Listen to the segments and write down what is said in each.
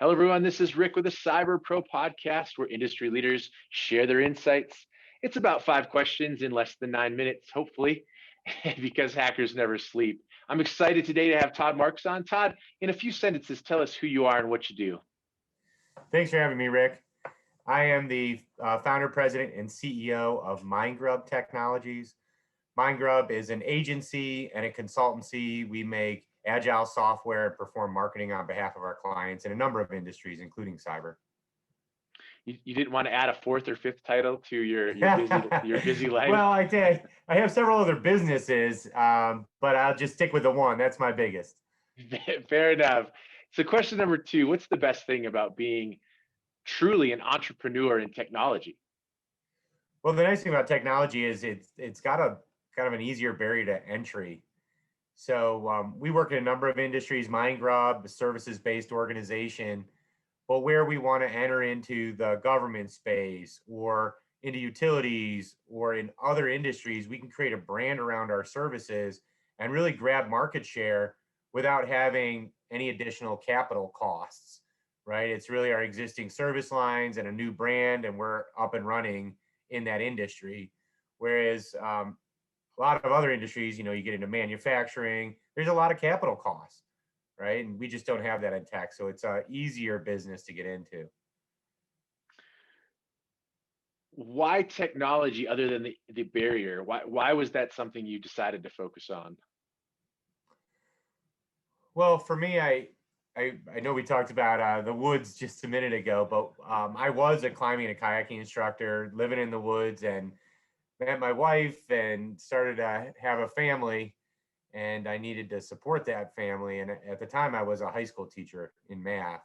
Hello, everyone. This is Rick with the Cyber Pro podcast, where industry leaders share their insights. It's about 5 questions in less than 9 minutes, hopefully, because hackers never sleep. I'm excited today to have Todd Marks on. Todd, in a few sentences, tell us who you are and what you do. Thanks for having me, Rick. I am the founder, president, and CEO of Mindgrub Technologies. Mindgrub is an agency and a consultancy. We make agile software and perform marketing on behalf of our clients in a number of industries, including cyber. You didn't want to add a fourth or fifth title to your busy life. Well, I did. I have several other businesses, but I'll just stick with the one. That's my biggest. Fair enough. So, question number two: what's the best thing about being truly an entrepreneur in technology? Well, the nice thing about technology is it's got a kind of an easier barrier to entry. So we work in a number of industries. Mindgrub, a services-based organization, but where we want to enter into the government space or into utilities or in other industries, we can create a brand around our services and really grab market share without having any additional capital costs, right? It's really our existing service lines and a new brand, and we're up and running in that industry. Whereas a lot of other industries, you get into manufacturing, there's a lot of capital costs, right? And we just don't have that in tech. So it's a easier business to get into. Why technology other than the barrier? Why was that something you decided to focus on? Well, for me, I know we talked about the woods just a minute ago, but I was a climbing and a kayaking instructor living in the woods and met my wife and started to have a family, and I needed to support that family. And at the time I was a high school teacher in math,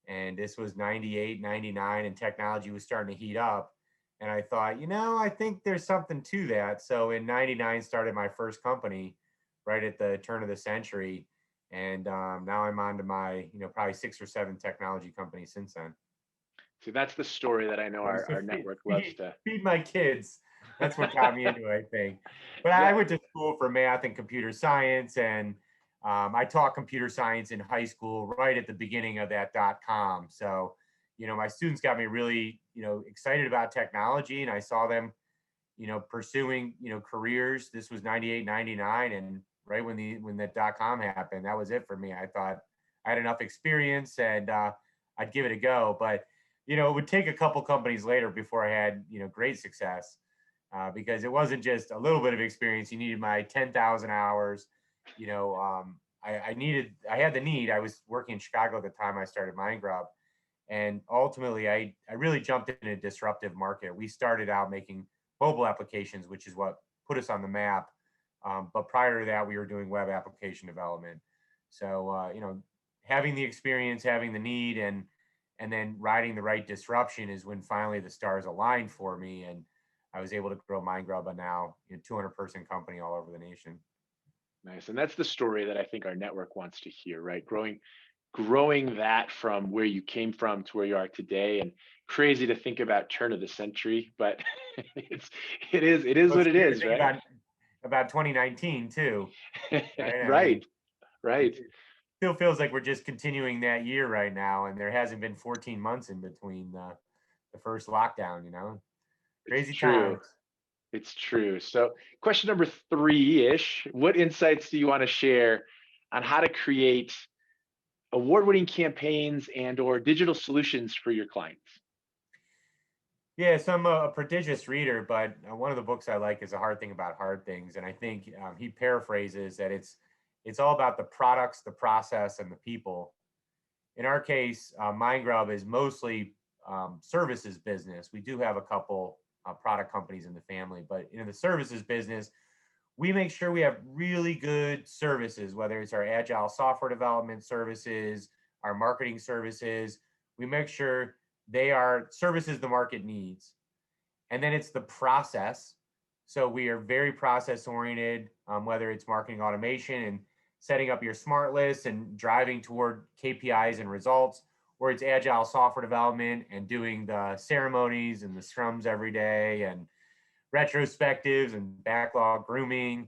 and this was 98, 99, and technology was starting to heat up. And I thought, I think there's something to that. So in 99 started my first company right at the turn of the century. And now I'm on to my, probably 6 or 7 technology companies since then. So that's the story that I know So our network loves to. feed my kids. That's what got me into it, I think. But I Yeah, went to school for math and computer science, and I taught computer science in high school right at the beginning of that .com. So, my students got me really, excited about technology, and I saw them, pursuing, careers. This was 98, 99, and right when that .com happened, that was it for me. I thought I had enough experience, and I'd give it a go. But it would take a couple companies later before I had, great success, because it wasn't just a little bit of experience. You needed my 10,000 hours. I had the need. I was working in Chicago at the time I started Mindgrub. And ultimately, I really jumped in a disruptive market. We started out making mobile applications, which is what put us on the map. But prior to that, we were doing web application development. So, having the experience, having the need, and then riding the right disruption is when finally the stars aligned for me, and I was able to grow Mindgrub, a now 200-person company all over the nation. nice. And that's the story that I think our network wants to hear, right? Growing that from where you came from to where you are today. And crazy to think about turn of the century, but it is Well, what it's it scary to is, think right? about 2019 too, right? I mean, Right, right. it still feels like we're just continuing that year right now, and there hasn't been 14 months in between the first lockdown. It's Crazy true. times. It's true. So, question number three-ish, what insights do you want to share on how to create award-winning campaigns and or digital solutions for your clients? Yeah, so I'm a prodigious reader, but one of the books I like is A Hard Thing About Hard Things, and I think he paraphrases that it's all about the products, the process, and the people. In our case, Mindgrub is mostly services business. We do have a couple product companies in the family, but in the services business, we make sure we have really good services, whether it's our agile software development services, our marketing services. We make sure they are services the market needs. And then it's the process. So we are very process oriented, whether it's marketing automation and setting up your smart lists and driving toward KPIs and results, or it's agile software development and doing the ceremonies and the scrums every day and retrospectives and backlog grooming.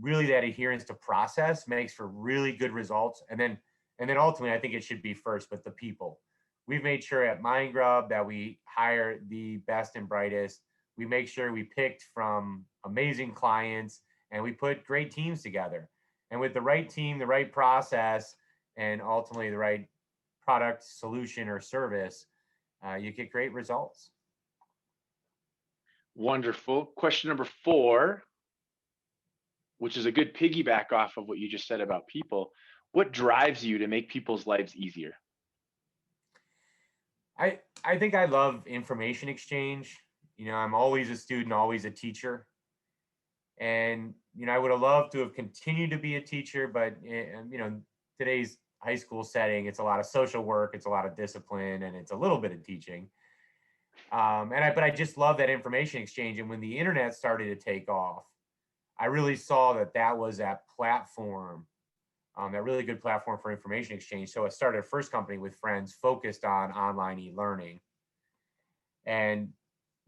Really that adherence to process makes for really good results. And then And then ultimately, I think it should be first, but the people. We've made sure at Mindgrub that we hire the best and brightest. We make sure we picked from amazing clients and we put great teams together. And with the right team, the right process, and ultimately the right product, solution, or service, you get great results. Wonderful. Question number 4, which is a good piggyback off of what you just said about people. What drives you to make people's lives easier? I think I love information exchange. I'm always a student, always a teacher. And, I would have loved to have continued to be a teacher, but, today's high school setting, it's a lot of social work, it's a lot of discipline, and it's a little bit of teaching. But I just love that information exchange. And when the internet started to take off, I really saw that was that platform, that really good platform for information exchange. So I started a first company with friends focused on online e-learning. And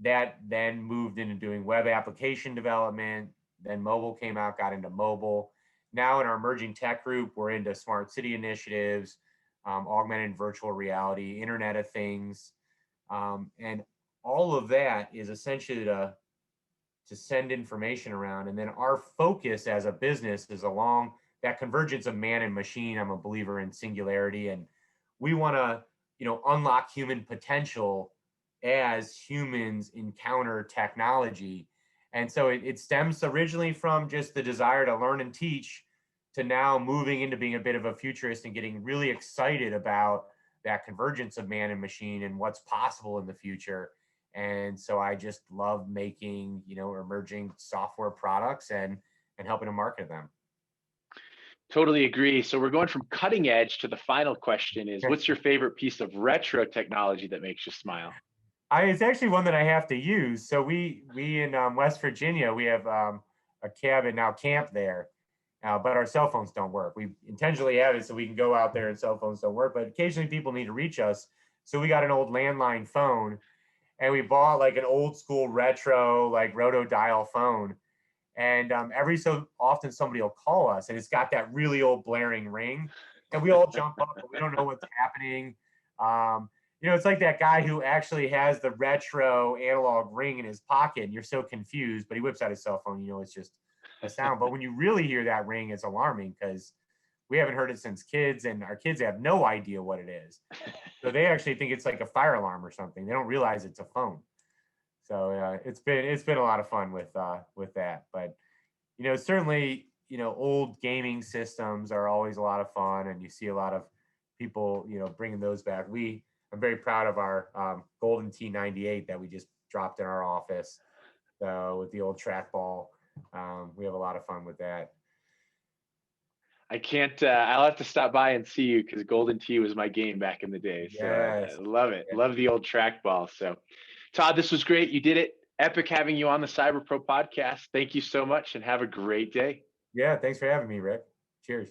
that then moved into doing web application development. Then mobile came out, got into mobile. Now in our emerging tech group, we're into smart city initiatives, augmented virtual reality, Internet of Things. And all of that is essentially to send information around. And then our focus as a business is along that convergence of man and machine. I'm a believer in singularity, and we want to, unlock human potential as humans encounter technology. And so it stems originally from just the desire to learn and teach to now moving into being a bit of a futurist and getting really excited about that convergence of man and machine and what's possible in the future. And so I just love making, emerging software products and helping to market them. Totally agree. So we're going from cutting edge to the final question is, what's your favorite piece of retro technology that makes you smile? It's actually one that I have to use. So we in West Virginia, we have a cabin now camp there, but our cell phones don't work. We intentionally have it so we can go out there and cell phones don't work, but occasionally people need to reach us. So we got an old landline phone, and we bought like an old school retro, like roto dial phone. And every so often somebody will call us and it's got that really old blaring ring. And we all jump up, but we don't know what's happening. It's like that guy who actually has the retro analog ring in his pocket and you're so confused, but he whips out his cell phone, it's just a sound. But when you really hear that ring, it's alarming because we haven't heard it since kids, and our kids have no idea what it is. So they actually think it's like a fire alarm or something. They don't realize it's a phone. So it's been a lot of fun with that. But certainly old gaming systems are always a lot of fun, and you see a lot of people bringing those back. I'm very proud of our Golden T98 that we just dropped in our office with the old trackball. We have a lot of fun with that. I can't, I'll have to stop by and see you because Golden Tee was my game back in the day. So Yes. I love it. Yeah. Love the old trackball. So Todd, this was great. You did it. Epic having you on the Cyber Pro podcast. Thank you so much and have a great day. Yeah. Thanks for having me, Rick. Cheers.